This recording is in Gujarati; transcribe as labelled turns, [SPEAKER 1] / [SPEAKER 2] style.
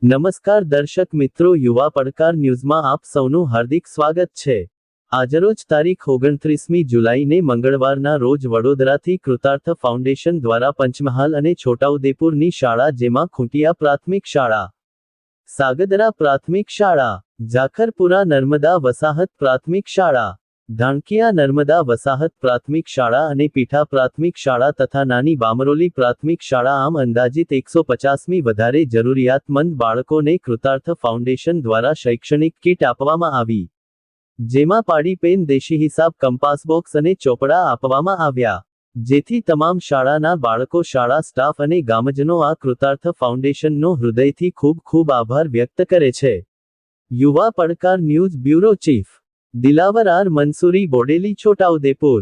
[SPEAKER 1] નમસ્કાર દર્શક મિત્રો, યુવા પડકાર ન્યૂઝમાં આપ સૌનું હાર્દિક સ્વાગત છે। આજરોજ તારીખ 29મી જુલાઈને મંગળવારના રોજ વડોદરાથી કૃતાર્થ ફાઉન્ડેશન દ્વારા પંચમહાલ અને છોટાઉદેપુરની શાળા જેમાં ખૂંટિયા પ્રાથમિક શાળા, સાગદરા પ્રાથમિક શાળા, ઝાખરપુરા નર્મદા વસાહત પ્રાથમિક શાળા, ધાણકિયા નર્મદા વસાહત પ્રાથમિક શાળા અને પીઠા પ્રાથમિક શાળા તથા નાની બામરોલી પ્રાથમિક શાળા આમ અંદાજિત 150મી વધારે જરૂરિયાતમંદ બાળકોને કૃતાર્થ ફાઉન્ડેશન દ્વારા શૈક્ષણિક કીટ આપવામાં આવી, જેમાં પાડી પેન, દેશી હિસાબ, કંપાસ બોક્સ અને ચોપડા આપવામાં આવ્યા, જેથી તમામ શાળાના બાળકો, શાળા સ્ટાફ અને ગામજનો આ કૃતાર્થ ફાઉન્ડેશનનો હૃદયથી ખૂબ ખૂબ આભાર વ્યક્ત કરે છે। Yuva Padkar news bureau chief Dilawar R Mansuri, Bodeli, Chhota Udepur.